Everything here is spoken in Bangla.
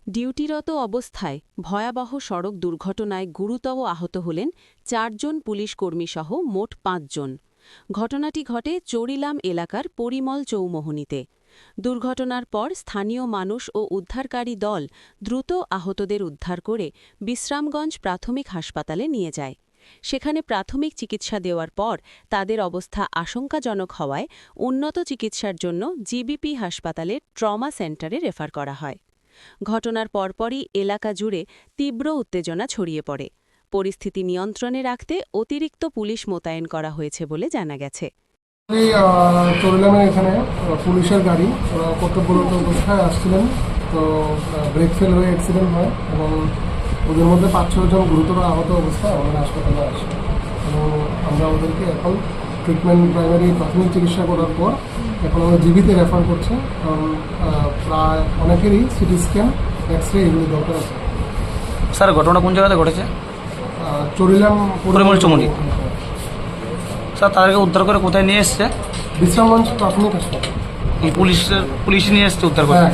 ডিউটিরত অবস্থায় ভয়াবহ সড়ক দুর্ঘটনায় গুরুতর আহত হলেন ৪ জন পুলিশ কর্মীসহ মোট ৫ জন। ঘটনাটি ঘটে চরিলাম এলাকার পরিমল চৌমোহনীতে। দুর্ঘটনার পর স্থানীয় মানুষ ও উদ্ধারকারী দল দ্রুত আহতদের উদ্ধার করে বিশ্রামগঞ্জ প্রাথমিক হাসপাতালে নিয়ে যায়। সেখানে প্রাথমিক চিকিৎসা দেওয়ার পর তাদের অবস্থা আশঙ্কাজনক হওয়ায় উন্নত চিকিৎসার জন্য জিবিপি হাসপাতালের ট্রমা সেন্টারে রেফার করা হয়। ঘটনার পরপরই এলাকা জুড়ে তীব্র উত্তেজনা ছড়িয়ে পড়ে। পরিস্থিতি নিয়ন্ত্রণে রাখতে অতিরিক্ত পুলিশ মোতায়েন করা হয়েছে বলে জানা গেছে। চরিলামের এখানে পুলিশের গাড়ি ওরা কর্তব্যরত অবস্থায় আসছিলেন, তো ব্রেক ফেল হয়ে অ্যাক্সিডেন্ট হয় এবং ওদের মধ্যে ৫-৬ জন গুরুতর আহত অবস্থায় আমাদের হাসপাতালে আসে এবং আমরা ওদেরকে এখন প্রাইমারি প্রাথমিক চিকিৎসা করার পর এখন আমরা জিবিতে রেফার করছি, কারণ প্রায় অনেকেরই সিটি স্ক্যান, এক্স-রে এগুলি দরকার আছে। স্যার, ঘটনা কোন জায়গাতে ঘটেছে? চরিলাম পরিমল চৌমুহনী। স্যার, তাদেরকে উদ্ধার করে কোথায় নিয়ে এসছে? বিশ্রামগঞ্জ প্রাথমিক হাসপাতাল। পুলিশ নিয়ে এসছে উদ্ধার করে? হ্যাঁ।